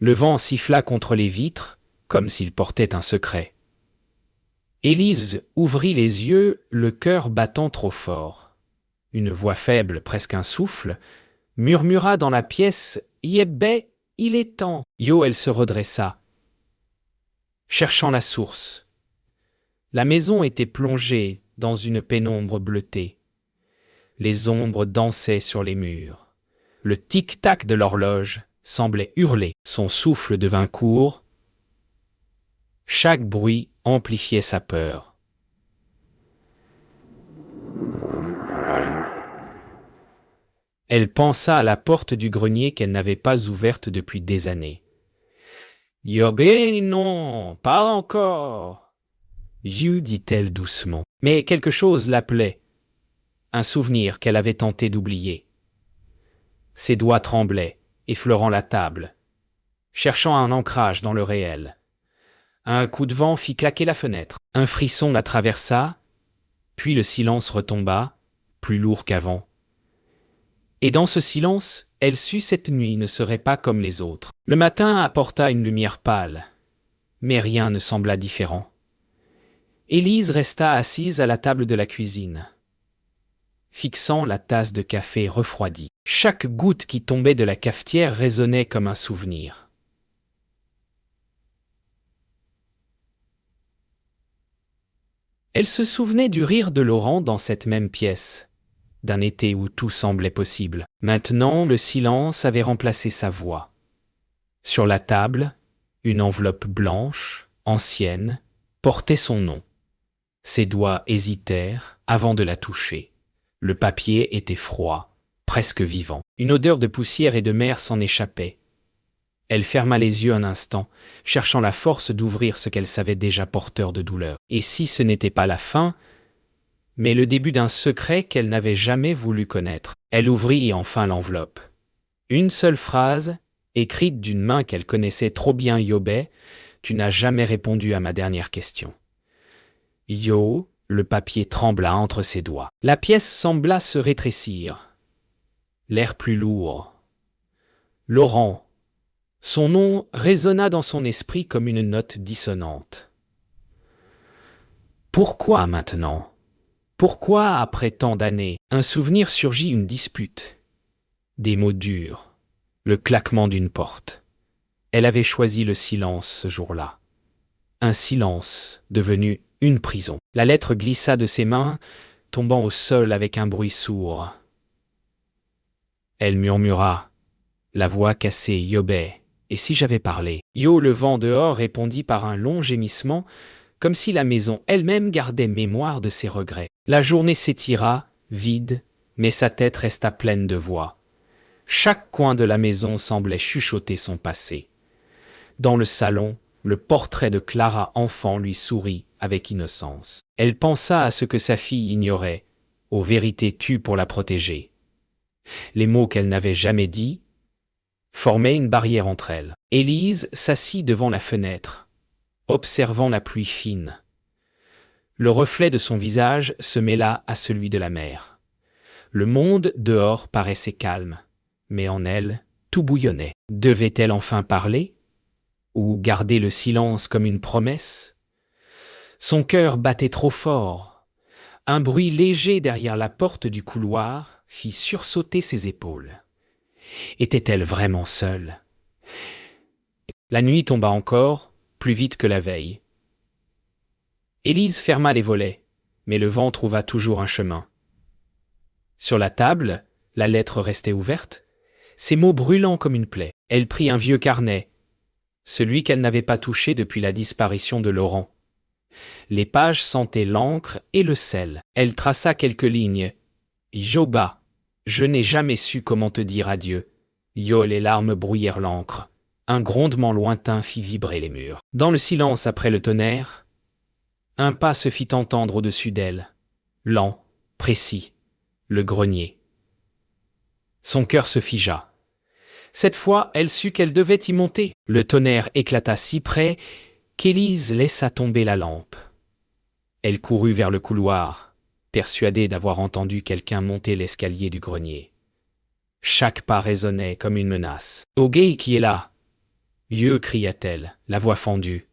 Le vent siffla contre les vitres, comme s'il portait un secret. Élise ouvrit les yeux, le cœur battant trop fort. Une voix faible, presque un souffle, murmura dans la pièce « Yébé, il est temps !» Yo, elle se redressa, cherchant la source. La maison était plongée dans une pénombre bleutée. Les ombres dansaient sur les murs. Le tic-tac de l'horloge semblait hurler. Son souffle devint court. Chaque bruit amplifiait sa peur. Elle pensa à la porte du grenier qu'elle n'avait pas ouverte depuis des années. « Yobé, non, pas encore !» Yu, dit-elle doucement. Mais quelque chose l'appelait. Un souvenir qu'elle avait tenté d'oublier. Ses doigts tremblaient, effleurant la table, cherchant un ancrage dans le réel. Un coup de vent fit claquer la fenêtre. Un frisson la traversa, puis le silence retomba, plus lourd qu'avant. Et dans ce silence, elle sut cette nuit ne serait pas comme les autres. Le matin apporta une lumière pâle, mais rien ne sembla différent. Élise resta assise à la table de la cuisine, fixant la tasse de café refroidie. Chaque goutte qui tombait de la cafetière résonnait comme un souvenir. Elle se souvenait du rire de Laurent dans cette même pièce, d'un été où tout semblait possible. Maintenant, le silence avait remplacé sa voix. Sur la table, une enveloppe blanche, ancienne, portait son nom. Ses doigts hésitèrent avant de la toucher. Le papier était froid, presque vivant. Une odeur de poussière et de mer s'en échappait. Elle ferma les yeux un instant, cherchant la force d'ouvrir ce qu'elle savait déjà porteur de douleur. Et si ce n'était pas la fin, mais le début d'un secret qu'elle n'avait jamais voulu connaître. Elle ouvrit enfin l'enveloppe. Une seule phrase, écrite d'une main qu'elle connaissait trop bien. Yobé, tu n'as jamais répondu à ma dernière question. Yo, le papier trembla entre ses doigts. La pièce sembla se rétrécir. L'air plus lourd. Laurent. Son nom résonna dans son esprit comme une note dissonante. Pourquoi maintenant ? Pourquoi, après tant d'années, un souvenir surgit, une dispute? Des mots durs, le claquement d'une porte. Elle avait choisi le silence ce jour-là. Un silence devenu une prison. La lettre glissa de ses mains, tombant au sol avec un bruit sourd. Elle murmura, la voix cassée, Yobé, et si j'avais parlé? Yo, le vent dehors, répondit par un long gémissement, comme si la maison elle-même gardait mémoire de ses regrets. La journée s'étira, vide, mais sa tête resta pleine de voix. Chaque coin de la maison semblait chuchoter son passé. Dans le salon, le portrait de Clara enfant lui sourit avec innocence. Elle pensa à ce que sa fille ignorait, aux vérités tues pour la protéger. Les mots qu'elle n'avait jamais dits formaient une barrière entre elles. Élise s'assit devant la fenêtre, observant la pluie fine. Le reflet de son visage se mêla à celui de la mer. Le monde dehors paraissait calme, mais en elle, tout bouillonnait. Devait-elle enfin parler? Ou garder le silence comme une promesse? Son cœur battait trop fort. Un bruit léger derrière la porte du couloir fit sursauter ses épaules. Était-elle vraiment seule? La nuit tomba encore, plus vite que la veille. Élise ferma les volets, mais le vent trouva toujours un chemin. Sur la table, la lettre restait ouverte, ses mots brûlants comme une plaie. Elle prit un vieux carnet, celui qu'elle n'avait pas touché depuis la disparition de Laurent. Les pages sentaient l'encre et le sel. Elle traça quelques lignes. Yoba, je n'ai jamais su comment te dire adieu. Yo, les larmes brouillèrent l'encre. Un grondement lointain fit vibrer les murs. Dans le silence après le tonnerre, un pas se fit entendre au-dessus d'elle. Lent, précis, le grenier. Son cœur se figea. Cette fois, elle sut qu'elle devait y monter. Le tonnerre éclata si près qu'Élise laissa tomber la lampe. Elle courut vers le couloir, persuadée d'avoir entendu quelqu'un monter l'escalier du grenier. Chaque pas résonnait comme une menace. « Ogé, qui est là ?» Yo, cria-t-elle, la voix fendue.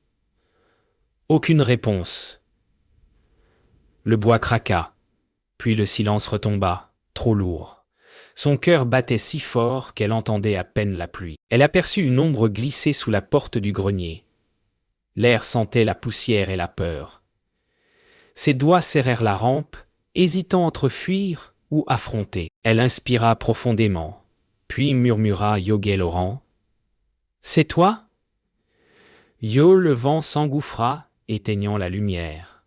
Aucune réponse. Le bois craqua, puis le silence retomba, trop lourd. Son cœur battait si fort qu'elle entendait à peine la pluie. Elle aperçut une ombre glisser sous la porte du grenier. L'air sentait la poussière et la peur. Ses doigts serrèrent la rampe, hésitant entre fuir ou affronter. Elle inspira profondément, puis murmura Yogué Laurent. « C'est toi ?» Yo, le vent s'engouffra, éteignant la lumière.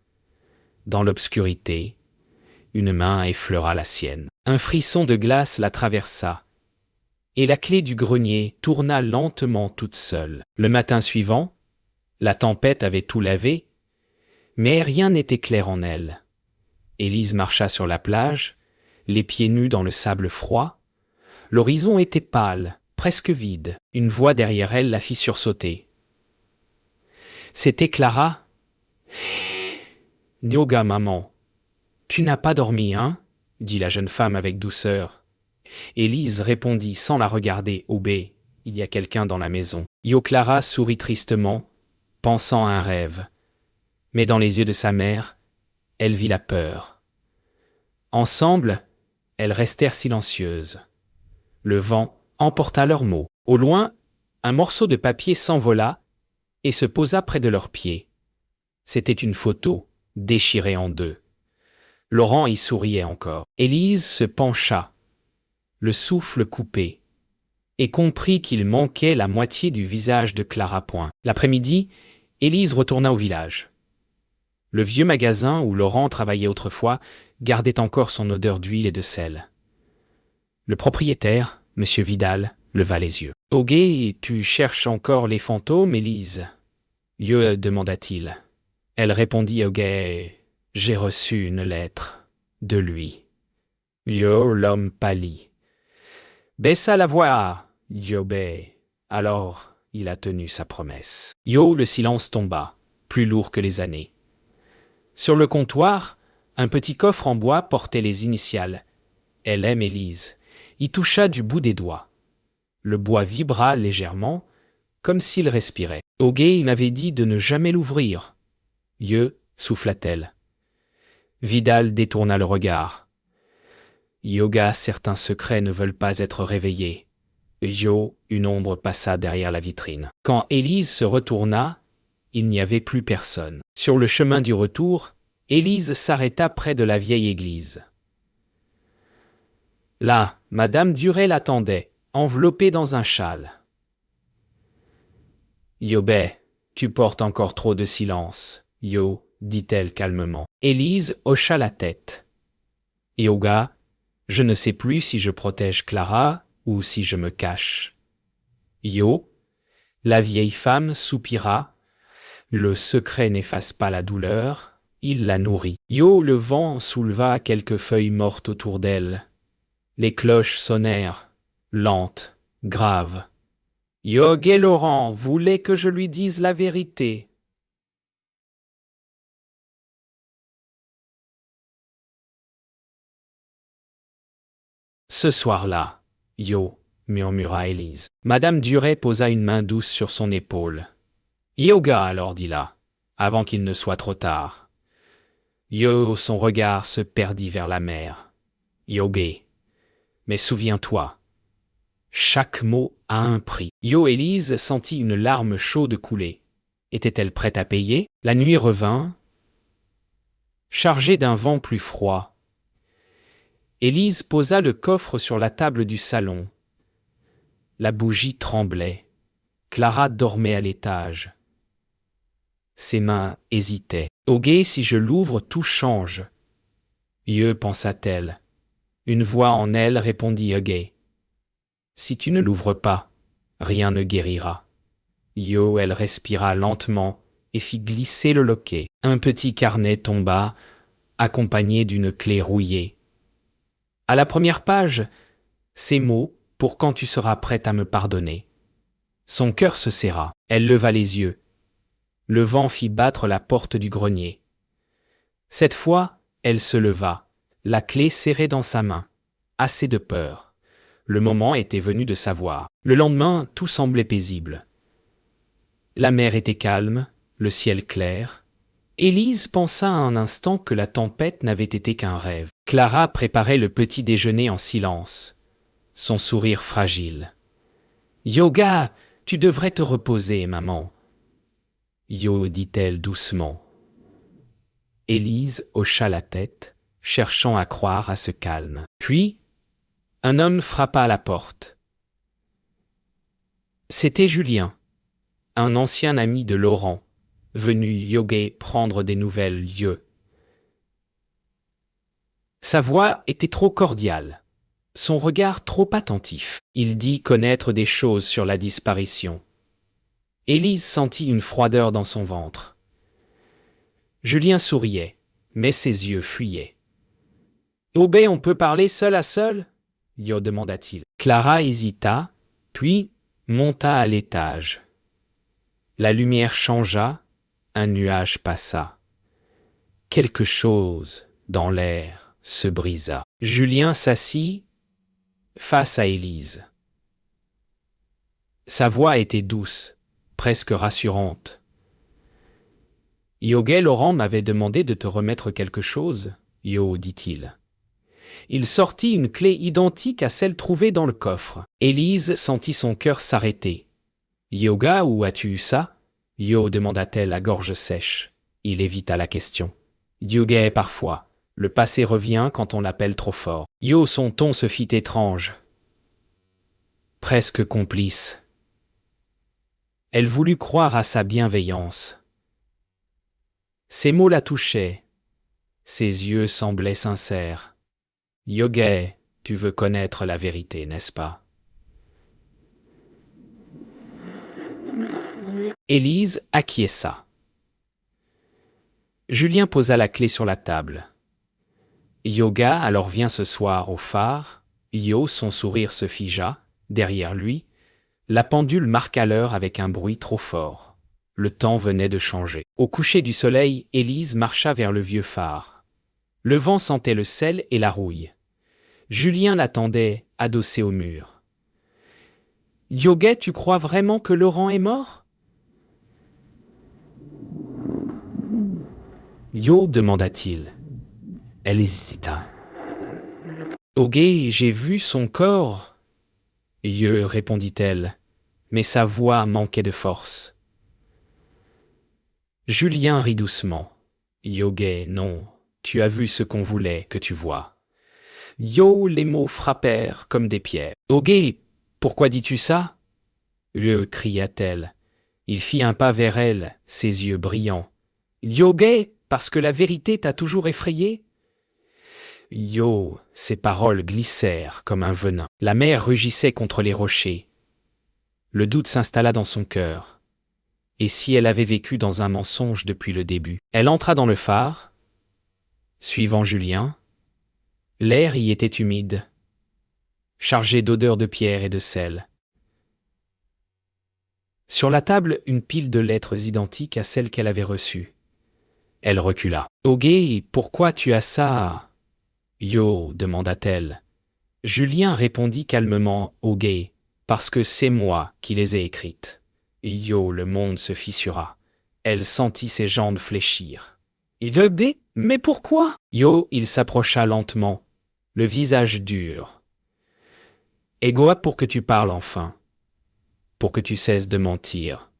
Dans l'obscurité, une main effleura la sienne. Un frisson de glace la traversa, et la clé du grenier tourna lentement toute seule. Le matin suivant, la tempête avait tout lavé, mais rien n'était clair en elle. Élise marcha sur la plage, les pieds nus dans le sable froid. L'horizon était pâle, presque vide. Une voix derrière elle la fit sursauter. C'était Clara. « Yoga, maman. Tu n'as pas dormi, hein ?» dit la jeune femme avec douceur. Élise répondit sans la regarder. « Obé, il y a quelqu'un dans la maison. » Yo Clara sourit tristement, pensant à un rêve. Mais dans les yeux de sa mère, elle vit la peur. Ensemble, elles restèrent silencieuses. Le vent emporta leurs mots. Au loin, un morceau de papier s'envola et se posa près de leurs pieds. C'était une photo, déchirée en deux. Laurent y souriait encore. Élise se pencha, le souffle coupé, et comprit qu'il manquait la moitié du visage de Clara Point. L'après-midi, Élise retourna au village. Le vieux magasin où Laurent travaillait autrefois gardait encore son odeur d'huile et de sel. Le propriétaire, M. Vidal, leva les yeux. « Ogué, tu cherches encore les fantômes, Élise ?» demanda-t-il. Elle répondit Ogué, « J'ai reçu une lettre de lui. » L'homme pâlit. Baissa la voix. Yobé. Alors, il a tenu sa promesse. Le silence tomba, plus lourd que les années. Sur le comptoir, un petit coffre en bois portait les initiales. Elle aime Élise. Y toucha du bout des doigts. Le bois vibra légèrement, comme s'il respirait. Ogué m'avait dit de ne jamais l'ouvrir. Souffla-t-elle. Vidal détourna le regard. Yoga, certains secrets ne veulent pas être réveillés. Une ombre passa derrière la vitrine. Quand Élise se retourna, il n'y avait plus personne. Sur le chemin du retour, Élise s'arrêta près de la vieille église. Là, Madame Duret l'attendait, enveloppée dans un châle. « Yobé, tu portes encore trop de silence, dit-elle calmement. Élise hocha la tête. « Yoga, je ne sais plus si je protège Clara ou si je me cache. » La vieille femme soupira. Le secret n'efface pas la douleur, il la nourrit. Le vent souleva quelques feuilles mortes autour d'elle. Les cloches sonnèrent, lentes, graves. Yogué Laurent voulait que je lui dise la vérité. Ce soir-là, murmura Élise. Madame Duret posa une main douce sur son épaule. Yoga, alors dit-là, avant qu'il ne soit trop tard. Son regard se perdit vers la mer. Yogué. Mais souviens-toi, chaque mot a un prix. Élise sentit une larme chaude couler. Était-elle prête à payer? La nuit revint, chargée d'un vent plus froid. Élise posa le coffre sur la table du salon. La bougie tremblait. Clara dormait à l'étage. Ses mains hésitaient. Ogué, si je l'ouvre, tout change. Pensa-t-elle. Une voix en elle répondit Ogué. Si tu ne l'ouvres pas, rien ne guérira. Elle respira lentement et fit glisser le loquet. Un petit carnet tomba, accompagné d'une clé rouillée. À la première page, ces mots, pour quand tu seras prête à me pardonner. Son cœur se serra. Elle leva les yeux. Le vent fit battre la porte du grenier. Cette fois, elle se leva, la clé serrée dans sa main. Assez de peur. Le moment était venu de savoir. Le lendemain, tout semblait paisible. La mer était calme, le ciel clair. Élise pensa un instant que la tempête n'avait été qu'un rêve. Clara préparait le petit déjeuner en silence, son sourire fragile. « Yoga, tu devrais te reposer, maman. » Yo, dit-elle doucement. Élise hocha la tête, cherchant à croire à ce calme. Puis, un homme frappa à la porte. C'était Julien, un ancien ami de Laurent, venu yoga prendre des nouvelles lieux. Sa voix était trop cordiale, son regard trop attentif. Il dit connaître des choses sur la disparition. Élise sentit une froideur dans son ventre. Julien souriait, mais ses yeux fuyaient. « Obé, on peut parler seul à seul ?» Yo demanda-t-il. Clara hésita, puis monta à l'étage. La lumière changea, un nuage passa. Quelque chose dans l'air se brisa. Julien s'assit face à Élise. Sa voix était douce, presque rassurante. « Yoga, Laurent m'avait demandé de te remettre quelque chose, Yo, dit-il. Il sortit une clé identique à celle trouvée dans le coffre. Élise sentit son cœur s'arrêter. « Yoga, où as-tu eu ça ?» Yo, demanda-t-elle à gorge sèche. Il évita la question. Yoga, parfois. Le passé revient quand on l'appelle trop fort. Yo, son ton se fit étrange. Presque complice. Elle voulut croire à sa bienveillance. Ses mots la touchaient. Ses yeux semblaient sincères. Yoga, tu veux connaître la vérité, n'est-ce pas? Élise acquiesça. Julien posa la clé sur la table. Yoga, alors viens ce soir au phare. Yo, son sourire se figea. Derrière lui, la pendule marqua l'heure avec un bruit trop fort. Le temps venait de changer. Au coucher du soleil, Élise marcha vers le vieux phare. Le vent sentait le sel et la rouille. Julien l'attendait, adossé au mur. « Yoga, tu crois vraiment que Laurent est mort ?» Yo, demanda-t-il. Elle hésita. « Ok, j'ai vu son corps. » Yo, répondit-elle, mais sa voix manquait de force. Julien rit doucement. « Yoga, non, tu as vu ce qu'on voulait que tu vois. » Yo, les mots frappèrent comme des pierres. « Ok, pourquoi dis-tu ça ?» cria-t-elle. Il fit un pas vers elle, ses yeux brillants. « Yoga, parce que la vérité t'a toujours effrayé ?» Yo, ses paroles glissèrent comme un venin. La mer rugissait contre les rochers. Le doute s'installa dans son cœur. Et si elle avait vécu dans un mensonge depuis le début? Elle entra dans le phare, suivant Julien. L'air y était humide, chargé d'odeurs de pierre et de sel. Sur la table, une pile de lettres identiques à celles qu'elle avait reçues. Elle recula. « Ogé, pourquoi tu as ça ?» Yo, demanda-t-elle. Julien répondit calmement « Ogé, parce que c'est moi qui les ai écrites. » Yo, le monde se fissura. Elle sentit ses jambes fléchir. « Ogé, mais pourquoi ?» Yo, il s'approcha lentement, le visage dur. « Ego, pour que tu parles enfin. Pour que tu cesses de mentir. »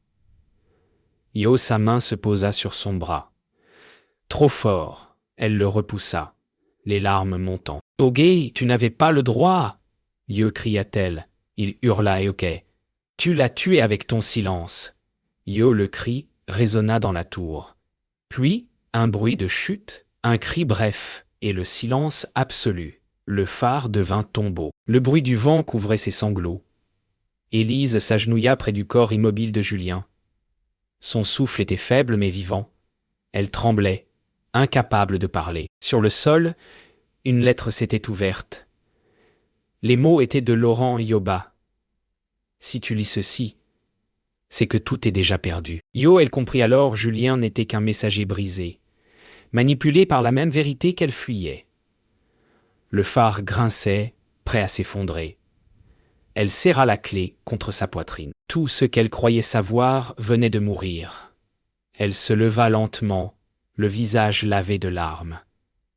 Yo, sa main se posa sur son bras. Trop fort, elle le repoussa, les larmes montant. « Ogé, tu n'avais pas le droit !» Yo, cria-t-elle. Il hurla et ok. « Tu l'as tué avec ton silence !» Yo, le cri résonna dans la tour. Puis, un bruit de chute, un cri bref, et le silence absolu. Le phare devint tombeau. Le bruit du vent couvrait ses sanglots. Élise s'agenouilla près du corps immobile de Julien. Son souffle était faible mais vivant. Elle tremblait, incapable de parler. Sur le sol, une lettre s'était ouverte. Les mots étaient de Laurent Yoba. « Si tu lis ceci, c'est que tout est déjà perdu. » Yo, elle comprit alors, Julien n'était qu'un messager brisé, manipulé par la même vérité qu'elle fuyait. Le phare grinçait, prêt à s'effondrer. Elle serra la clé contre sa poitrine. Tout ce qu'elle croyait savoir venait de mourir. Elle se leva lentement, le visage lavé de larmes.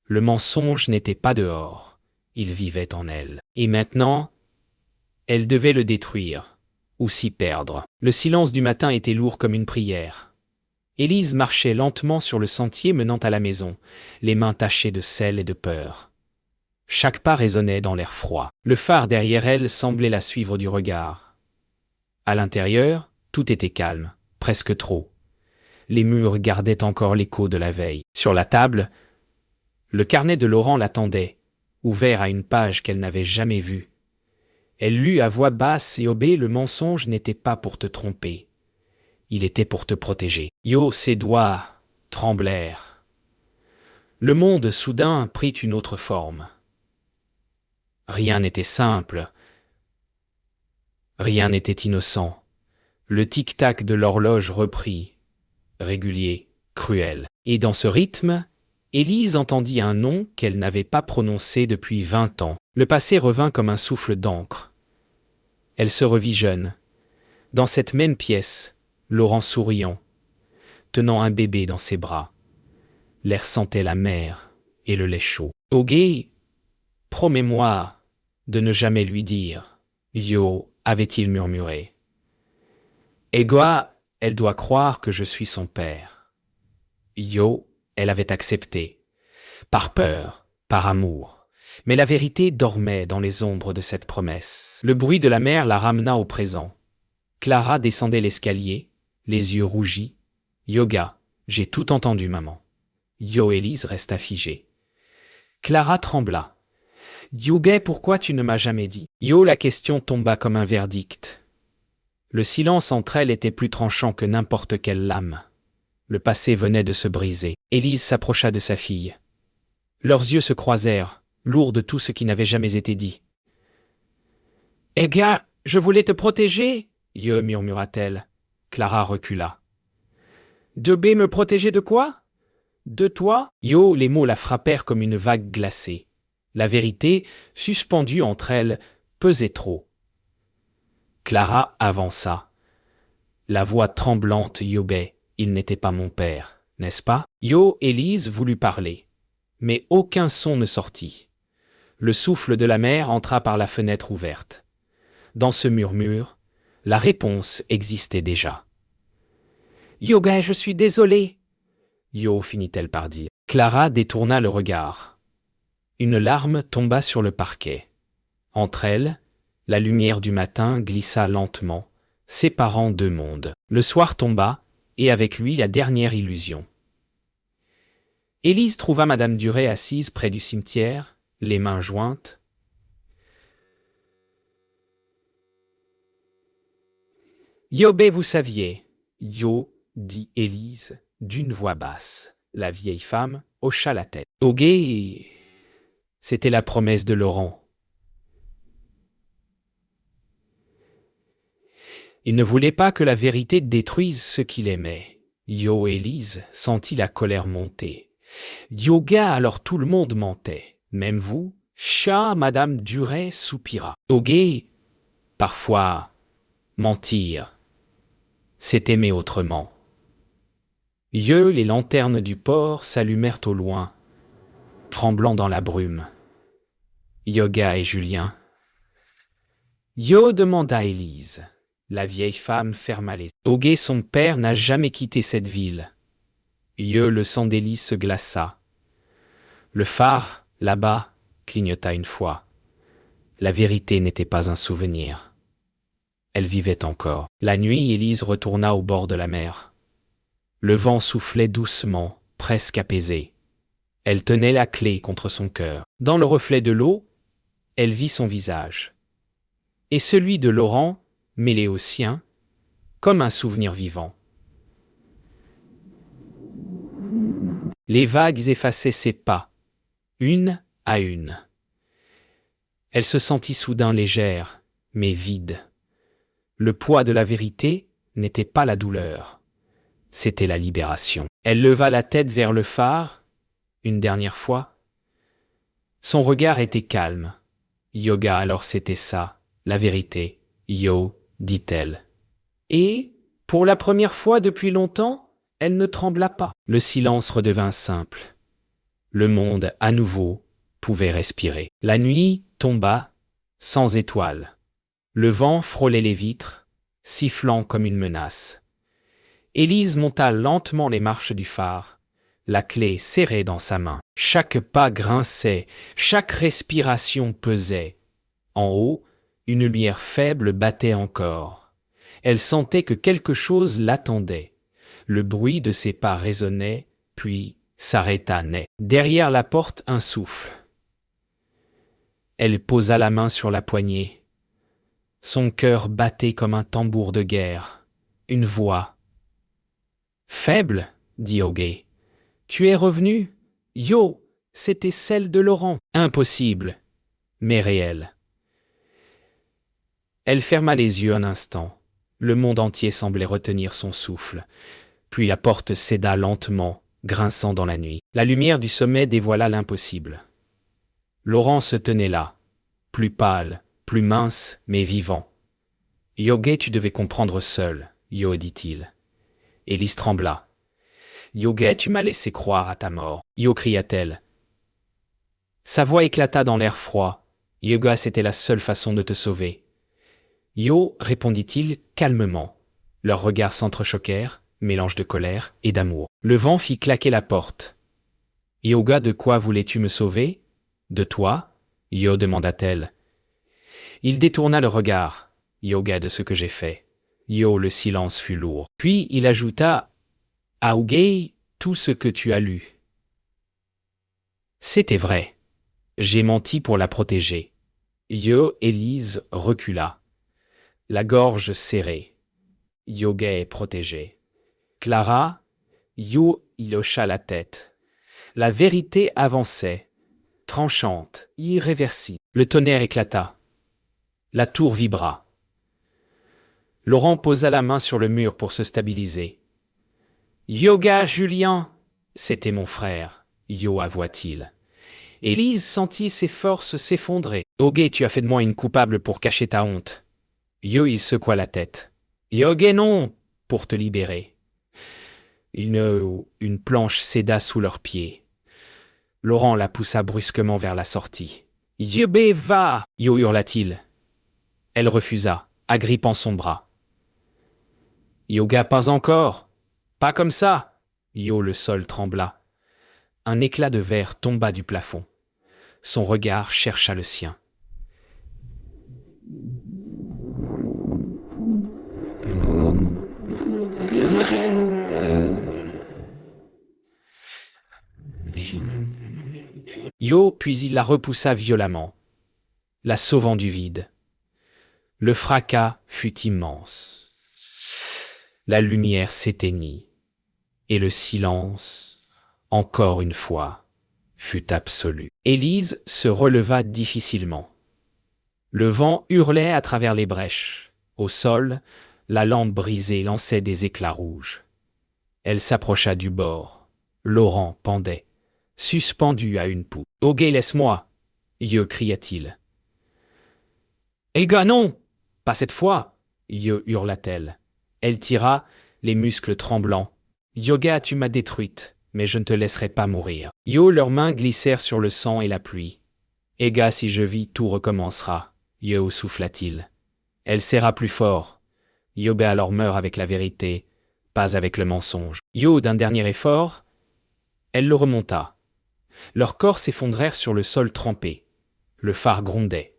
Le mensonge n'était pas dehors, il vivait en elle. Et maintenant, elle devait le détruire, ou s'y perdre. Le silence du matin était lourd comme une prière. Élise marchait lentement sur le sentier menant à la maison, les mains tachées de sel et de peur. Chaque pas résonnait dans l'air froid. Le phare derrière elle semblait la suivre du regard. À l'intérieur, tout était calme, presque trop. Les murs gardaient encore l'écho de la veille. Sur la table, le carnet de Laurent l'attendait, ouvert à une page qu'elle n'avait jamais vue. Elle lut à voix basse et obé, le mensonge n'était pas pour te tromper. Il était pour te protéger. Ses doigts tremblèrent. Le monde soudain prit une autre forme. Rien n'était simple. Rien n'était innocent. Le tic-tac de l'horloge reprit, régulier, cruel. Et dans ce rythme, Élise entendit un nom qu'elle n'avait pas prononcé depuis 20 ans. Le passé revint comme un souffle d'encre. Elle se revit jeune. Dans cette même pièce, Laurent souriant, tenant un bébé dans ses bras. L'air sentait la mer et le lait chaud. « Ogé, promets-moi de ne jamais lui dire. » avait-il murmuré. « Égua, elle doit croire que je suis son père. » Elle avait accepté. Par peur, par amour. Mais la vérité dormait dans les ombres de cette promesse. Le bruit de la mer la ramena au présent. Clara descendait l'escalier, les yeux rougis. « Yoga, j'ai tout entendu, maman. » Élise resta figée. Clara trembla. « Yoga, pourquoi tu ne m'as jamais dit ?» La question tomba comme un verdict. Le silence entre elles était plus tranchant que n'importe quelle lame. Le passé venait de se briser. Élise s'approcha de sa fille. Leurs yeux se croisèrent, lourds de tout ce qui n'avait jamais été dit. « Ega, je voulais te protéger !» murmura-t-elle. Clara recula. « Devais me protéger de quoi ? De toi ?» Les mots la frappèrent comme une vague glacée. La vérité, suspendue entre elles, pesait trop. Clara avança. La voix tremblante yobait. « Il n'était pas mon père, n'est-ce pas ?» Élise voulut parler. Mais aucun son ne sortit. Le souffle de la mer entra par la fenêtre ouverte. Dans ce murmure, la réponse existait déjà. « Yoga, je suis désolée !» finit-elle par dire. Clara détourna le regard. Une larme tomba sur le parquet. Entre elles, la lumière du matin glissa lentement, séparant deux mondes. Le soir tomba, et avec lui la dernière illusion. Élise trouva Madame Duret assise près du cimetière, les mains jointes. « Vous saviez. » dit Élise, d'une voix basse. La vieille femme hocha la tête. « Ogé, c'était la promesse de Laurent. Il ne voulait pas que la vérité détruise ce qu'il aimait. » Élise sentit la colère monter. « Yoga, alors tout le monde mentait. Même vous ?» Madame Duret soupira. « Ogé, parfois, mentir, c'est aimer autrement. » Les lanternes du port s'allumèrent au loin, tremblant dans la brume. Yoga et Julien. Demanda Élise. La vieille femme ferma les yeux. Ogé, son père, n'a jamais quitté cette ville. Le sang d'Élise se glaça. Le phare, là-bas, clignota une fois. La vérité n'était pas un souvenir. Elle vivait encore. La nuit, Élise retourna au bord de la mer. Le vent soufflait doucement, presque apaisé. Elle tenait la clé contre son cœur. Dans le reflet de l'eau, elle vit son visage. Et celui de Laurent, mêlé au sien, comme un souvenir vivant. Les vagues effaçaient ses pas, une à une. Elle se sentit soudain légère, mais vide. Le poids de la vérité n'était pas la douleur, c'était la libération. Elle leva la tête vers le phare, une dernière fois. Son regard était calme. Alors c'était ça, La vérité, Yo, dit-elle. Et, pour la première fois depuis longtemps, elle ne trembla pas. Le silence redevint simple. Le monde, à nouveau, pouvait respirer. La nuit tomba, sans étoiles. Le vent frôlait les vitres, sifflant comme une menace. Élise monta lentement les marches du phare, la clé serrée dans sa main. Chaque pas grinçait, chaque respiration pesait. En haut, une lumière faible battait encore. Elle sentait que quelque chose l'attendait. Le bruit de ses pas résonnait, puis s'arrêta net. Derrière la porte, un souffle. Elle posa la main sur la poignée. Son cœur battait comme un tambour de guerre. Une voix. « Faible, dit Augay. Tu es revenu? Yo, c'était celle de Laurent. Impossible, mais réel. Elle ferma les yeux un instant. Le monde entier semblait retenir son souffle. Puis la porte céda lentement, grinçant dans la nuit. La lumière du sommet dévoila l'impossible. Laurent se tenait là, plus pâle, plus mince, mais vivant. « Yogay, tu devais comprendre seul, Yo, dit-il. » Élise trembla. « Yogay, tu m'as laissé croire à ta mort. » Yo, cria-t-elle. Sa voix éclata dans l'air froid. « Yoga, c'était la seule façon de te sauver. » Yo, répondit-il calmement. Leurs regards s'entrechoquèrent, mélange de colère et d'amour. Le vent fit claquer la porte. « Yoga, de quoi voulais-tu me sauver? De toi ?» Yo demanda-t-elle. Il détourna le regard. « Yoga, de ce que j'ai fait. » Yo, le silence fut lourd. Puis il ajouta « Augay, tout ce que tu as lu. » C'était vrai. J'ai menti pour la protéger. Yo, Élise recula. La gorge serrée. Yogay protégé. Clara, Yo, il hocha la tête. La vérité avançait, tranchante, irréversible. Le tonnerre éclata. La tour vibra. Laurent posa la main sur le mur pour se stabiliser. « Yoga, Julien !»« C'était mon frère, Yo, avoua-t-il. » Élise sentit ses forces s'effondrer. « Ogay, tu as fait de moi une coupable pour cacher ta honte. » Yo, il secoua la tête. « Yogay, non, pour te libérer. » Une planche céda sous leurs pieds. Laurent la poussa brusquement vers la sortie. « Yobé, va !» Yo, hurla-t-il. Elle refusa, agrippant son bras. « Yoga, pas encore. Pas comme ça. » Yo, le sol trembla. Un éclat de verre tomba du plafond. Son regard chercha le sien. Yo, puis il la repoussa violemment, la sauvant du vide. Le fracas fut immense. La lumière s'éteignit, et le silence, encore une fois, fut absolu. Élise se releva difficilement. Le vent hurlait à travers les brèches. Au sol, la lampe brisée lançait des éclats rouges. Elle s'approcha du bord. Laurent pendait, suspendu à une poutre. « Ogay, laisse-moi !» Yo, cria-t-il. « Ega, non! Pas cette fois !» Yo, hurla-t-elle. Elle tira, les muscles tremblants. « Yoga, tu m'as détruite, mais je ne te laisserai pas mourir. » Yo, leurs mains glissèrent sur le sang et la pluie. « Ega, si je vis, tout recommencera. » Yo, souffla-t-il. Elle serra plus fort. Yobé alors meurt avec la vérité, pas avec le mensonge. Yo, d'un dernier effort, elle le remonta. Leurs corps s'effondrèrent sur le sol trempé. Le phare grondait.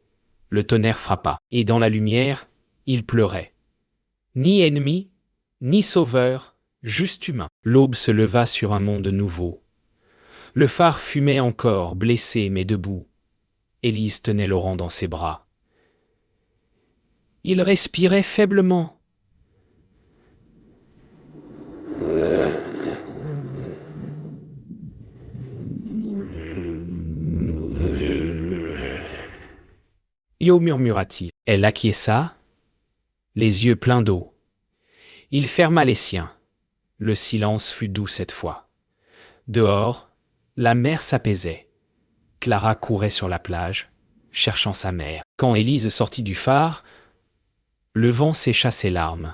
Le tonnerre frappa. Et dans la lumière, il pleurait. Ni ennemi, ni sauveur, juste humain. L'aube se leva sur un monde nouveau. Le phare fumait encore, blessé mais debout. Élise tenait Laurent dans ses bras. Il respirait faiblement. Yo, murmura-t-il. Elle acquiesça, les yeux pleins d'eau. Il ferma les siens. Le silence fut doux cette fois. Dehors, la mer s'apaisait. Clara courait sur la plage. cherchant sa mère. Quand Élise sortit du phare, le vent sécha ses larmes.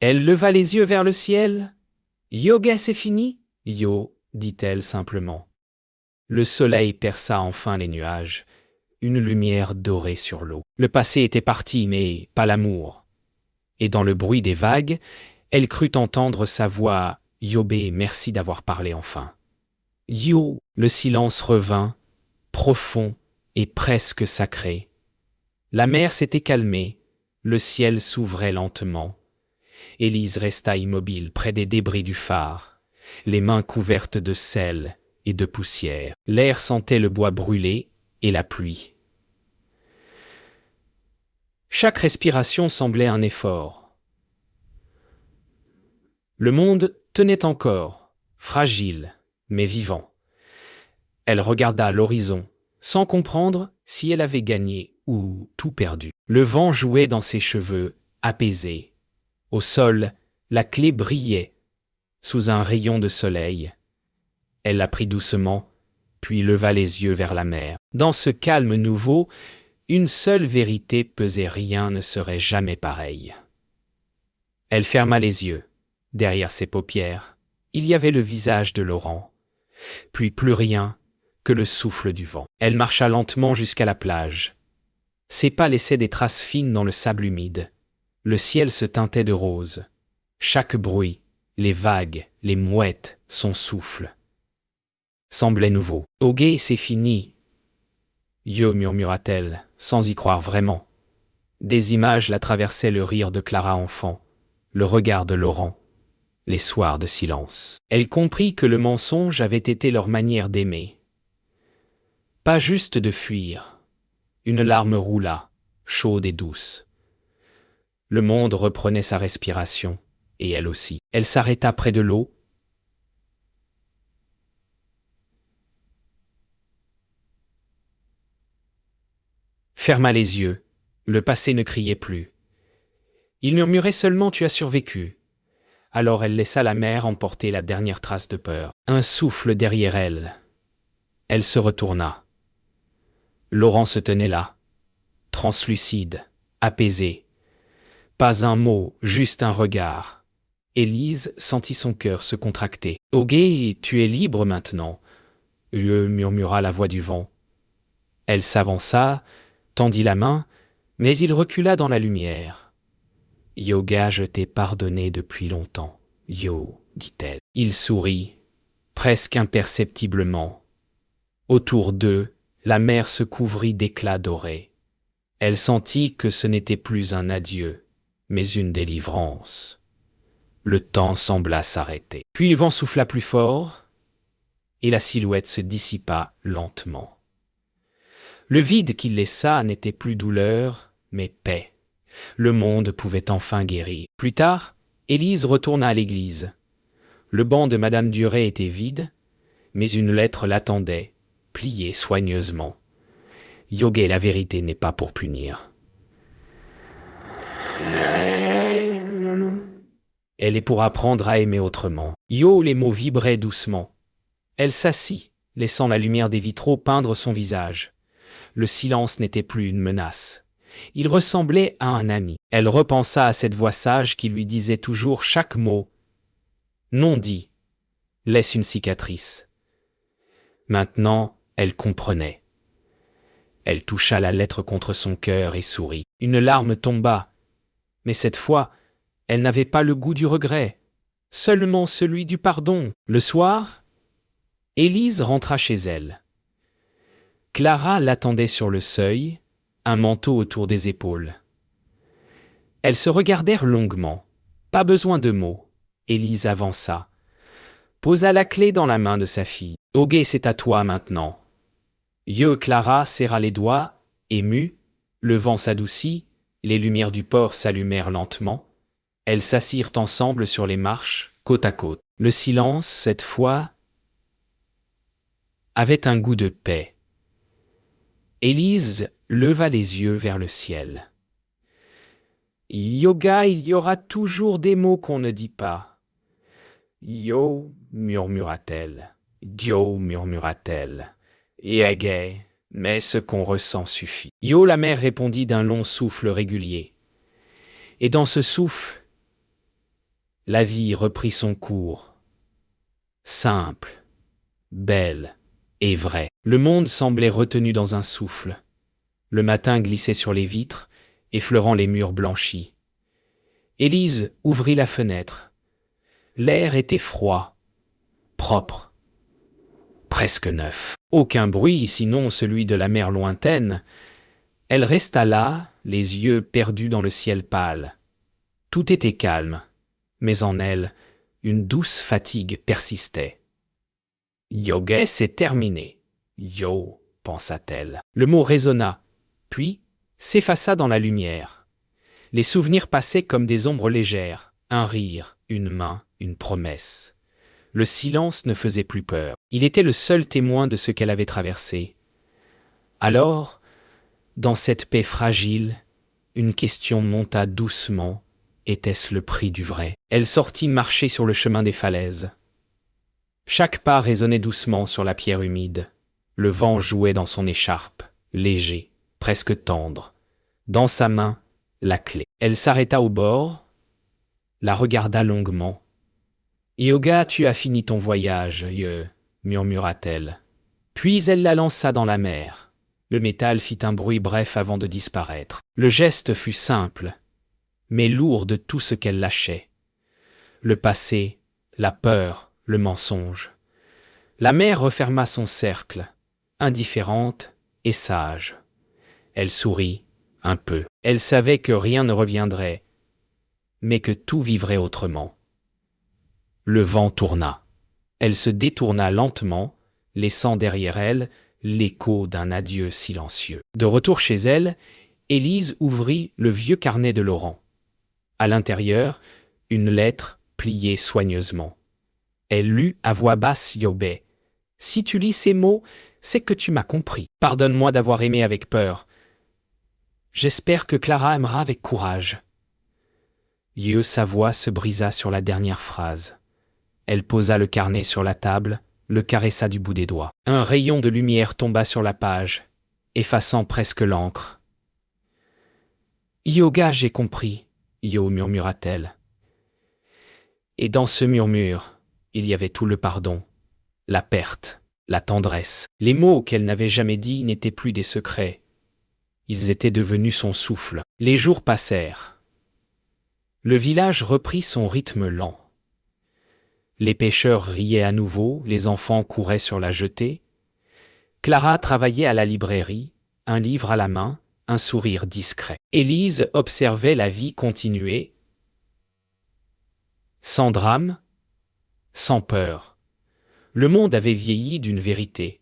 Elle leva les yeux vers le ciel. « Yoga, c'est fini ?»« Yo », dit-elle simplement. Le soleil perça enfin les nuages, une lumière dorée sur l'eau. Le passé était parti, mais pas l'amour. Et dans le bruit des vagues, elle crut entendre sa voix « Yobé, merci d'avoir parlé enfin. » Yo, le silence revint, profond et presque sacré. La mer s'était calmée, le ciel s'ouvrait lentement. Élise resta immobile près des débris du phare, les mains couvertes de sel et de poussière. L'air sentait le bois brûlé et la pluie. Chaque respiration semblait un effort. Le monde tenait encore, fragile, mais vivant. Elle regarda l'horizon, sans comprendre si elle avait gagné ou tout perdu. Le vent jouait dans ses cheveux, apaisé. Au sol, la clé brillait, sous un rayon de soleil. Elle la prit doucement, puis leva les yeux vers la mer. Dans ce calme nouveau, une seule vérité pesait, rien ne serait jamais pareil. Elle ferma les yeux. Derrière ses paupières, il y avait le visage de Laurent. Puis plus rien que le souffle du vent. Elle marcha lentement jusqu'à la plage. Ses pas laissaient des traces fines dans le sable humide. Le ciel se teintait de rose. Chaque bruit, les vagues, les mouettes, son souffle, semblait nouveau. « Ok, c'est fini. » Yo, murmura-t-elle, sans y croire vraiment. Des images la traversaient, le rire de Clara enfant, le regard de Laurent, les soirs de silence. Elle comprit que le mensonge avait été leur manière d'aimer. Pas juste de fuir. Une larme roula, chaude et douce. Le monde reprenait sa respiration, et elle aussi. Elle s'arrêta près de l'eau. Ferma les yeux. Le passé ne criait plus. Il murmurait seulement « Tu as survécu ». Alors elle laissa la mer emporter la dernière trace de peur. Un souffle derrière elle. Elle se retourna. Laurent se tenait là, translucide, apaisé. Pas un mot, juste un regard. Élise sentit son cœur se contracter. « Ok, tu es libre maintenant », murmura la voix du vent. Elle s'avança, tendit la main, mais il recula dans la lumière. « Yoga, je t'ai pardonné depuis longtemps. »« Yo », dit-elle. Il sourit, presque imperceptiblement. Autour d'eux, la mer se couvrit d'éclats dorés. Elle sentit que ce n'était plus un adieu, mais une délivrance. Le temps sembla s'arrêter. Puis le vent souffla plus fort, et la silhouette se dissipa lentement. Le vide qu'il laissa n'était plus douleur, mais paix. Le monde pouvait enfin guérir. Plus tard, Élise retourna à l'église. Le banc de Madame Duret était vide, mais une lettre l'attendait, pliée soigneusement. « Yoga, la vérité n'est pas pour punir. Elle est pour apprendre à aimer autrement. » Yo, les mots vibraient doucement. Elle s'assit, laissant la lumière des vitraux peindre son visage. Le silence n'était plus une menace. Il ressemblait à un ami. Elle repensa à cette voix sage qui lui disait toujours chaque mot non dit laisse une cicatrice. Maintenant, elle comprenait. Elle toucha la lettre contre son cœur et sourit. Une larme tomba, mais cette fois, elle n'avait pas le goût du regret, seulement celui du pardon. Le soir, Élise rentra chez elle. Clara l'attendait sur le seuil, un manteau autour des épaules. Elles se regardèrent longuement. Pas besoin de mots. Élise avança, posa la clé dans la main de sa fille. « Ok, c'est à toi maintenant. » Clara serra les doigts, émue. Le vent s'adoucit, les lumières du port s'allumèrent lentement. Elles s'assirent ensemble sur les marches, côte à côte. Le silence, cette fois, avait un goût de paix. Élise leva les yeux vers le ciel. « Yoga, il y aura toujours des mots qu'on ne dit pas. »« Yo, murmura-t-elle. Yo, murmura-t-elle. Yagé, mais ce qu'on ressent suffit. Yo, la mer répondit d'un long souffle régulier. Et dans ce souffle, la vie reprit son cours. Simple, belle et vraie. Le monde semblait retenu dans un souffle. Le matin glissait sur les vitres, effleurant les murs blanchis. Élise ouvrit la fenêtre. L'air était froid, propre, presque neuf. Aucun bruit, sinon celui de la mer lointaine. Elle resta là, les yeux perdus dans le ciel pâle. Tout était calme, mais en elle, une douce fatigue persistait. « Yoga, c'est terminé. Yo, pensa-t-elle. Le mot résonna, puis s'effaça dans la lumière. Les souvenirs passaient comme des ombres légères, un rire, une main, une promesse. Le silence ne faisait plus peur. Il était le seul témoin de ce qu'elle avait traversé. Alors, dans cette paix fragile, une question monta doucement. Était-ce le prix du vrai? Elle sortit marcher sur le chemin des falaises. Chaque pas résonnait doucement sur la pierre humide. Le vent jouait dans son écharpe, léger, presque tendre. Dans sa main, la clé. Elle s'arrêta au bord, la regarda longuement. « Yoga, tu as fini ton voyage, murmura-t-elle. Puis elle la lança dans la mer. Le métal fit un bruit bref avant de disparaître. Le geste fut simple, mais lourd de tout ce qu'elle lâchait. Le passé, la peur, le mensonge. La mer referma son cercle, indifférente et sage. Elle sourit, un peu. Elle savait que rien ne reviendrait, mais que tout vivrait autrement. Le vent tourna. Elle se détourna lentement, laissant derrière elle l'écho d'un adieu silencieux. De retour chez elle, Élise ouvrit le vieux carnet de Laurent. À l'intérieur, une lettre pliée soigneusement. Elle lut à voix basse Yobé. « Si tu lis ces mots, c'est que tu m'as compris. Pardonne-moi d'avoir aimé avec peur. J'espère que Clara aimera avec courage. » Sa voix se brisa sur la dernière phrase. Elle posa le carnet sur la table, le caressa du bout des doigts. Un rayon de lumière tomba sur la page, effaçant presque l'encre. « Yoga, j'ai compris, » murmura-t-elle. Et dans ce murmure, il y avait tout le pardon, la perte, la tendresse. Les mots qu'elle n'avait jamais dits n'étaient plus des secrets. Ils étaient devenus son souffle. Les jours passèrent. Le village reprit son rythme lent. Les pêcheurs riaient à nouveau, les enfants couraient sur la jetée. Clara travaillait à la librairie, un livre à la main, un sourire discret. Élise observait la vie continuer, sans drame, sans peur. Le monde avait vieilli d'une vérité.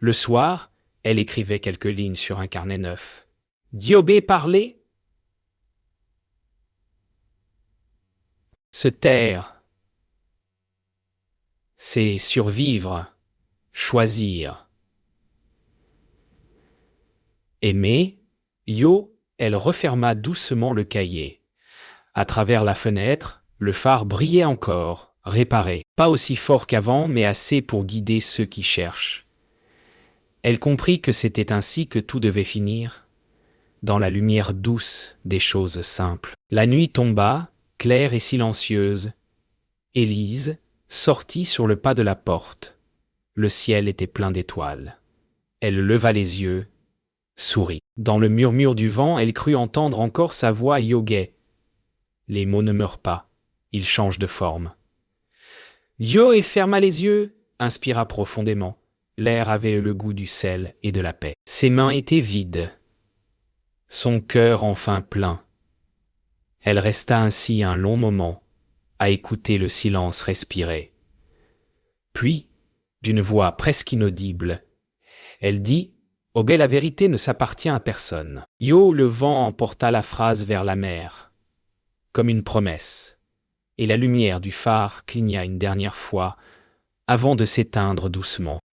Le soir, elle écrivait quelques lignes sur un carnet neuf. Diobé parlait. Se taire, c'est survivre, choisir. Aimer, elle referma doucement le cahier. À travers la fenêtre, le phare brillait encore, réparé. Pas aussi fort qu'avant, mais assez pour guider ceux qui cherchent. Elle comprit que c'était ainsi que tout devait finir, dans la lumière douce des choses simples. La nuit tomba, claire et silencieuse. Élise sortit sur le pas de la porte. Le ciel était plein d'étoiles. Elle leva les yeux, sourit. Dans le murmure du vent, elle crut entendre encore sa voix yoguet. Les mots ne meurent pas, ils changent de forme. Yo et ferma les yeux, inspira profondément. L'air avait le goût du sel et de la paix. Ses mains étaient vides. Son cœur enfin plein. Elle resta ainsi un long moment, à écouter le silence respirer. Puis, d'une voix presque inaudible, elle dit « Oguet, la vérité ne s'appartient à personne. » Le vent emporta la phrase vers la mer, comme une promesse, et la lumière du phare cligna une dernière fois, avant de s'éteindre doucement.